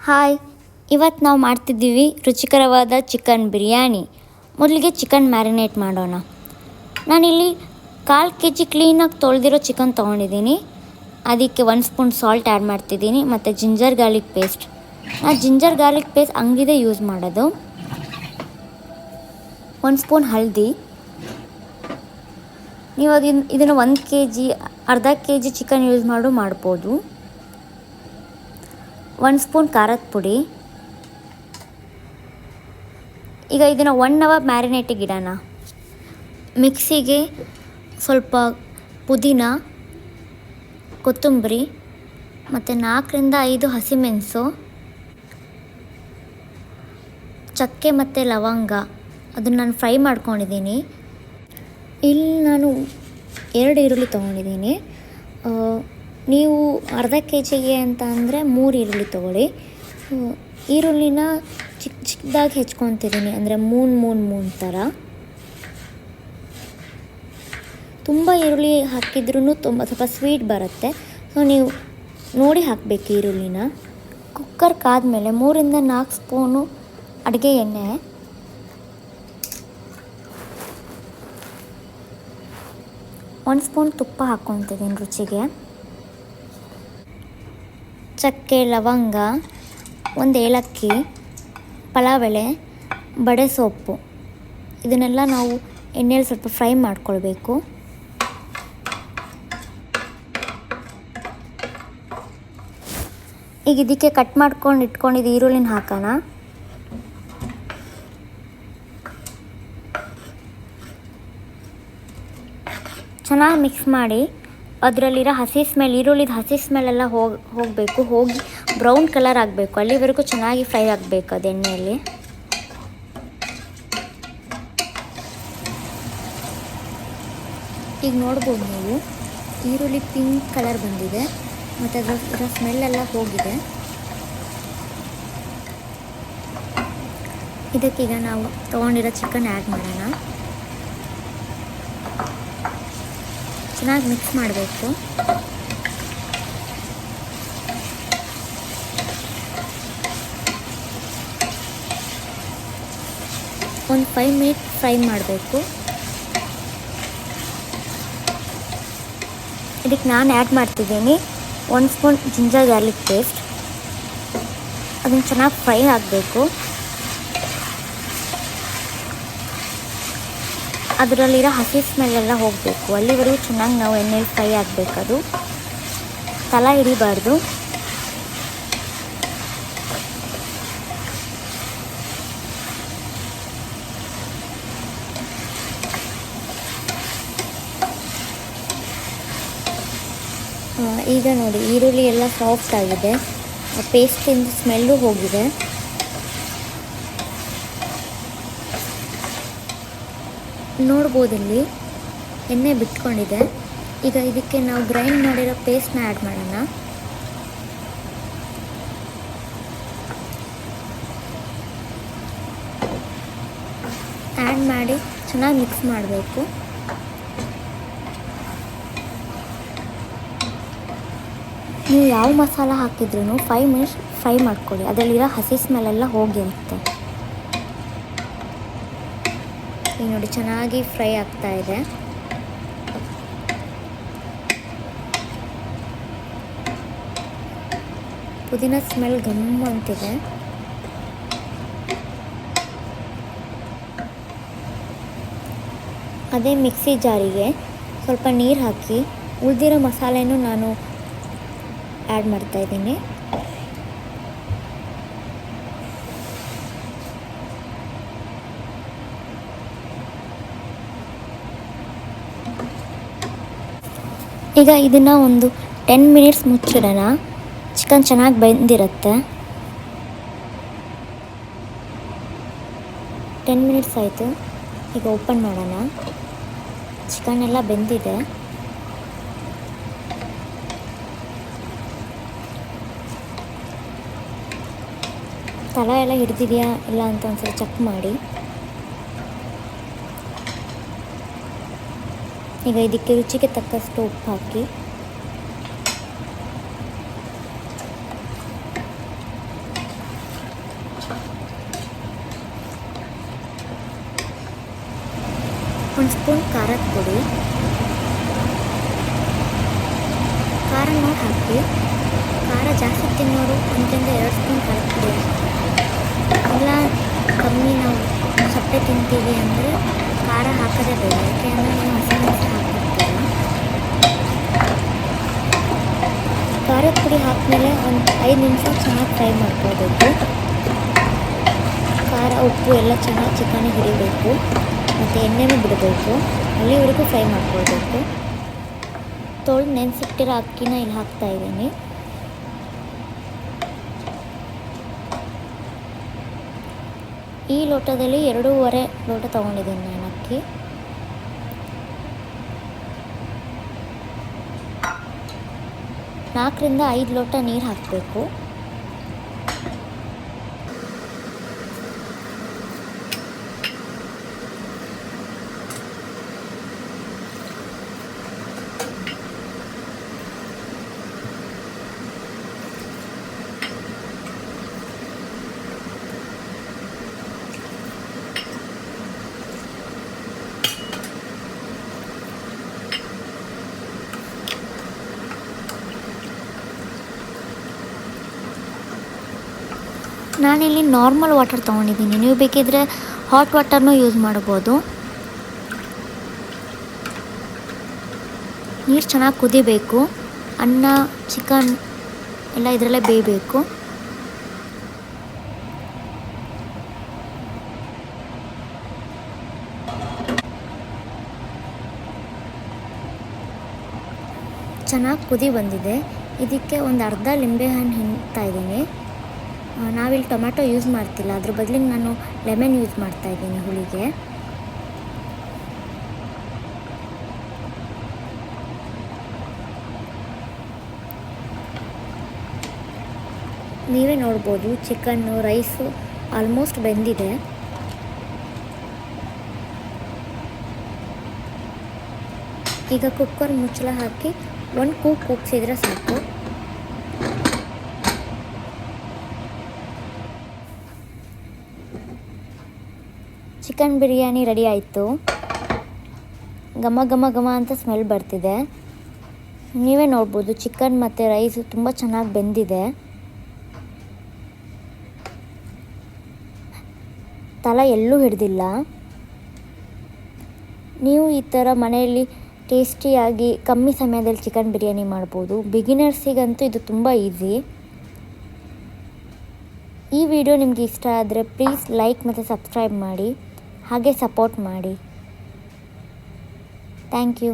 Hi, ಇವತ್ತು ನಾವು ಮಾಡ್ತಿದ್ದೀವಿ ರುಚಿಕರವಾದ ಚಿಕನ್ ಬಿರಿಯಾನಿ. ಮೊದಲಿಗೆ ಚಿಕನ್ ಮ್ಯಾರಿನೇಟ್ ಮಾಡೋಣ. ನಾನಿಲ್ಲಿ 1/4 kg ಕ್ಲೀನಾಗಿ ತೊಳೆದಿರೋ ಚಿಕನ್ ತೊಗೊಂಡಿದ್ದೀನಿ. ಅದಕ್ಕೆ 1 ಸ್ಪೂನ್ ಸಾಲ್ಟ್ ಆ್ಯಡ್ ಮಾಡ್ತಿದ್ದೀನಿ ಮತ್ತು ಜಿಂಜರ್ ಗಾರ್ಲಿಕ್ ಪೇಸ್ಟ್. ನಾನು ಜಿಂಜರ್ ಗಾರ್ಲಿಕ್ ಪೇಸ್ಟ್ ಅಂಗಡಿದೇ ಯೂಸ್ ಮಾಡೋದು. 1 ಸ್ಪೂನ್ ಹಳದಿ. ನೀವು ಇದನ್ನು 1 kg ಅರ್ಧ kg ಚಿಕನ್ ಯೂಸ್ ಮಾಡ್ಬೋದು. 1 ಸ್ಪೂನ್ ಖಾರದ ಪುಡಿ. ಈಗ ಇದನ್ನು 1 ಅವರ್ ಮ್ಯಾರಿನೇಟಿಗೆ ಇಡೋಣ. ಮಿಕ್ಸಿಗೆ ಸ್ವಲ್ಪ ಪುದೀನ, ಕೊತ್ತಂಬರಿ ಮತ್ತು 4ರಿಂದ 5 ಹಸಿಮೆಣಸು, ಚಕ್ಕೆ ಮತ್ತು ಲವಂಗ ಅದನ್ನು ನಾನು ಫ್ರೈ ಮಾಡ್ಕೊಂಡಿದ್ದೀನಿ. ಇಲ್ಲಿ ನಾನು 2 ಈರುಳ್ಳಿ ತೊಗೊಂಡಿದ್ದೀನಿ. ನೀವು ಅರ್ಧ kgಗೆ ಅಂತ ಅಂದರೆ 3 ಈರುಳ್ಳಿ ತೊಗೊಳ್ಳಿ. ಈರುಳ್ಳಿನ ಚಿಕ್ಕದಾಗಿ ಹೆಚ್ಕೊತಿದ್ದೀನಿ, ಅಂದರೆ ಮೂನ್ ಥರ. ತುಂಬ ಈರುಳ್ಳಿ ಹಾಕಿದ್ರೂ ಸ್ವಲ್ಪ ಸ್ವೀಟ್ ಬರುತ್ತೆ. ಸೊ ನೀವು ನೋಡಿ ಹಾಕಬೇಕು ಈರುಳ್ಳಿನ. ಕುಕ್ಕರ್ ಕಾದ್ಮೇಲೆ 3ರಿಂದ 4 ಸ್ಪೂನು ಅಡುಗೆ ಎಣ್ಣೆ, ಒಂದು ಸ್ಪೂನ್ ತುಪ್ಪ ಹಾಕ್ಕೊತಿದ್ದೀನಿ ರುಚಿಗೆ. ಚಕ್ಕೆ, ಲವಂಗ, 1 ಏಲಕ್ಕಿ, ಪಲಾವ್ ಎಲೆ, ಬಡೆ ಸೊಪ್ಪು ಇದನ್ನೆಲ್ಲ ನಾವು ಎಣ್ಣೆಯಲ್ಲಿ ಸ್ವಲ್ಪ ಫ್ರೈ ಮಾಡ್ಕೊಳ್ಬೇಕು. ಈಗ ಇದಕ್ಕೆ ಕಟ್ ಮಾಡ್ಕೊಂಡು ಇಟ್ಕೊಂಡಿದ್ದು ಈರುಳ್ಳಿನ ಹಾಕೋಣ. ಚೆನ್ನಾಗಿ ಮಿಕ್ಸ್ ಮಾಡಿ ಅದರಲ್ಲಿರೋ ಈರುಳ್ಳಿದ ಹಸಿ ಸ್ಮೆಲ್ಲೆಲ್ಲ ಹೋಗಿ ಬ್ರೌನ್ ಕಲರ್ ಆಗಬೇಕು. ಅಲ್ಲಿವರೆಗೂ ಚೆನ್ನಾಗಿ ಫ್ರೈ ಆಗಬೇಕು ಅದು ಎಣ್ಣೆಯಲ್ಲಿ. ಈಗ ನೋಡ್ಬೋದು ನೀವು, ಈರುಳ್ಳಿ ಪಿಂಕ್ ಕಲರ್ ಬಂದಿದೆ ಮತ್ತು ಅದರ ಸ್ಮೆಲ್ಲೆಲ್ಲ ಹೋಗಿದೆ. ಇದಕ್ಕೀಗ ನಾವು ತೊಗೊಂಡಿರೋ ಚಿಕನ್ ಆ್ಯಡ್ ಮಾಡೋಣ. ಚೆನ್ನಾಗಿ ಮಿಕ್ಸ್ ಮಾಡಬೇಕು. ಒಂದು 5 ಮಿನಿಟ್ ಫ್ರೈ ಮಾಡಬೇಕು. ಇದಕ್ಕೆ ನಾನು ಆ್ಯಡ್ ಮಾಡ್ತಿದ್ದೀನಿ 1 ಸ್ಪೂನ್ ಜಿಂಜರ್ ಗಾರ್ಲಿಕ್ ಪೇಸ್ಟ್. ಅದನ್ನು ಚೆನ್ನಾಗಿ ಫ್ರೈ ಆಗಬೇಕು. ಅದರಲ್ಲಿರೋ ಹಸಿ ಸ್ಮೆಲ್ಲೆಲ್ಲ ಹೋಗಬೇಕು. ಅಲ್ಲಿವರೆಗೂ ಚೆನ್ನಾಗಿ ನಾವು ಎಣ್ಣೆಲಿ ಫ್ರೈ ಆಗಬೇಕದು. ತಳ ಹಿಡಿಬಾರ್ದು. ಈಗ ನೋಡಿ, ಈರುಳ್ಳಿ ಎಲ್ಲ ಸಾಫ್ಟ್ ಆಗಿದೆ, ಪೇಸ್ಟಿಂದ ಸ್ಮೆಲ್ಲು ಹೋಗಿದೆ. ನೋಡ್ಬೋದಿಲ್ಲಿ ಎಣ್ಣೆ ಬಿಟ್ಕೊಂಡಿದೆ. ಈಗ ಇದಕ್ಕೆ ನಾವು ಗ್ರೈಂಡ್ ಮಾಡಿರೋ ಪೇಸ್ಟ್ನ ಆ್ಯಡ್ ಮಾಡೋಣ. ಆ್ಯಡ್ ಮಾಡಿ ಚೆನ್ನಾಗಿ ಮಿಕ್ಸ್ ಮಾಡಬೇಕು. ನೀವು ಯಾವ ಮಸಾಲ ಹಾಕಿದ್ರೂ 5 ಮಿನಿಟ್ಸ್ ಫ್ರೈ ಮಾಡ್ಕೊಳ್ಳಿ. ಅದರಲ್ಲಿರೋ ಹಸಿ ಸ್ಮೆಲ್ಲೆಲ್ಲ ಹೋಗಿರುತ್ತೆ. ಈಗ ನೋಡಿ, ಚೆನ್ನಾಗಿ ಫ್ರೈ ಆಗ್ತಾ ಇದೆ. ಪುದೀನ ಸ್ಮೆಲ್ ಘಮ್ ಅಂತಿದೆ. ಅದೇ ಮಿಕ್ಸಿ ಜಾರಿಗೆ ಸ್ವಲ್ಪ ನೀರು ಹಾಕಿ ಉಳಿದಿರೋ ಮಸಾಲೆನೂ ನಾನು ಆ್ಯಡ್ ಮಾಡ್ತಾಯಿದ್ದೀನಿ. ಈಗ ಇದನ್ನು ಒಂದು 10 ಮಿನಿಟ್ಸ್ ಮುಚ್ಚಿಡೋಣ. ಚಿಕನ್ ಚೆನ್ನಾಗಿ ಬೆಂದಿರುತ್ತೆ. 10 ಮಿನಿಟ್ಸ್ ಆಯಿತು. ಈಗ ಓಪನ್ ಮಾಡೋಣ. ಚಿಕನ್ ಎಲ್ಲ ಬೆಂದಿದೆ. ತಳ ಎಲ್ಲ ಹಿಡಿದಿದೆಯಾ ಇಲ್ಲ ಅಂತ ಒಂದ್ಸಲ ಚೆಕ್ ಮಾಡಿ. ಈಗ ಇದಕ್ಕೆ ರುಚಿಗೆ ತಕ್ಕಷ್ಟು ಉಪ್ಪು ಹಾಕಿ 1 ಸ್ಪೂನ್ ಖಾರದ ಪುಡಿ, ಖಾರ ನೋಡಿ ಹಾಕಿ. ಖಾರ ಜಾಸ್ತಿ ತಿನ್ನೋರು 1 ರಿಂದ 2 ಸ್ಪೂನ್ ಖಾರದ ಪುಡಿ, ಇಲ್ಲ ಕಮ್ಮಿ ನಾವು ಸಪ್ಪೆ ತಿಂತೀವಿ ಅಂದರೆ ಖಾರ ಹಾಕೋದೇ ಬೇಡ, ಯಾಕೆಂದರೆ ನೀವು ಹಸಿಮೆಣಸು ಹಾಕಿರ್ತೀರ. ಖಾರದ ಪುಡಿ ಹಾಕಿದ್ಮೇಲೆ ಒಂದು 5 ನಿಮಿಷ ಚೆನ್ನಾಗಿ ಫ್ರೈ ಮಾಡ್ಕೊಳ್ಬೇಕು. ಖಾರ ಉಪ್ಪು ಎಲ್ಲ ಚೆನ್ನಾಗಿ ಚಿಕನಿಗೆ ಹಿಡಿಬೇಕು ಮತ್ತು ಎಣ್ಣೆನೂ ಬಿಡಬೇಕು, ಅಲ್ಲಿವರೆಗೂ ಫ್ರೈ ಮಾಡ್ಕೊಳ್ಬೇಕು. ತೊಳೆದು ನೆನೆಸಿಟ್ಟಿರೋ ಅಕ್ಕಿನ ಇಲ್ಲಿ ಹಾಕ್ತಾಯಿದ್ದೀನಿ. ಈ ಲೋಟದಲ್ಲಿ 2.5 ಲೋಟ ತೊಗೊಂಡಿದ್ದೀನಿ ನಾನು ಅಕ್ಕಿ. ನಾಲ್ಕರಿಂದ 5 ಲೋಟ ನೀರು ಹಾಕಬೇಕು. ನಾನಿಲ್ಲಿ ನಾರ್ಮಲ್ ವಾಟರ್ ತೊಗೊಂಡಿದ್ದೀನಿ, ನೀವು ಬೇಕಿದ್ರೆ ಹಾಟ್ ವಾಟರ್ನೂ ಯೂಸ್ ಮಾಡ್ಬೋದು. ನೀರು ಚೆನ್ನಾಗಿ ಕುದಿಬೇಕು, ಅನ್ನ ಚಿಕನ್ ಎಲ್ಲ ಇದರಲ್ಲೇ ಬೇಯಬೇಕು. ಚೆನ್ನಾಗಿ ಕುದಿ ಬಂದಿದೆ. ಇದಕ್ಕೆ ಒಂದು ಅರ್ಧ ಲಿಂಬೆಹಣ್ಣು ಹಿಂಡ್ತಾ ಇದ್ದೀನಿ. ನಾವಿಲ್ಲಿ ಟೊಮ್ಯಾಟೊ ಯೂಸ್ ಮಾಡ್ತಿಲ್ಲ, ಅದ್ರ ಬದಲಿಗೆ ನಾನು ಲೆಮನ್ ಯೂಸ್ ಮಾಡ್ತಾಯಿದ್ದೀನಿ ಹುಳಿಗೆ. ನೀವೇ ನೋಡ್ಬೋದು ಚಿಕನ್ನು ರೈಸು ಆಲ್ಮೋಸ್ಟ್ ಬೆಂದಿದೆ. ಈಗ ಕುಕ್ಕರ್ ಮುಚ್ಚಳ ಹಾಕಿ 1 ಕೂಗ್ಸಿದ್ರೆ ಸಾಕು. ಚಿಕನ್ ಬಿರಿಯಾನಿ ರೆಡಿ ಆಯಿತು. ಘಮ ಘಮ ಘಮ ಅಂತ ಸ್ಮೆಲ್ ಬರ್ತಿದೆ. ನೀವೇ ನೋಡ್ಬೋದು ಚಿಕನ್ ಮತ್ತು ರೈಸು ತುಂಬ ಚೆನ್ನಾಗಿ ಬೆಂದಿದೆ. ತಲೆ ಎಲ್ಲೂ ಹಿಡಿದಿಲ್ಲ. ನೀವು ಈ ಥರ ಮನೆಯಲ್ಲಿ ಟೇಸ್ಟಿಯಾಗಿ ಕಮ್ಮಿ ಸಮಯದಲ್ಲಿ ಚಿಕನ್ ಬಿರಿಯಾನಿ ಮಾಡ್ಬೋದು. ಬಿಗಿನರ್ಸಿಗಂತೂ ಇದು ತುಂಬ ಈಸಿ. ಈ ವಿಡಿಯೋ ನಿಮಗೆ ಇಷ್ಟ ಆದರೆ ಪ್ಲೀಸ್ ಲೈಕ್ ಮತ್ತು ಸಬ್ಸ್ಕ್ರೈಬ್ ಮಾಡಿ, ಹಾಗೆ ಸಪೋರ್ಟ್ ಮಾಡಿ. Thank you.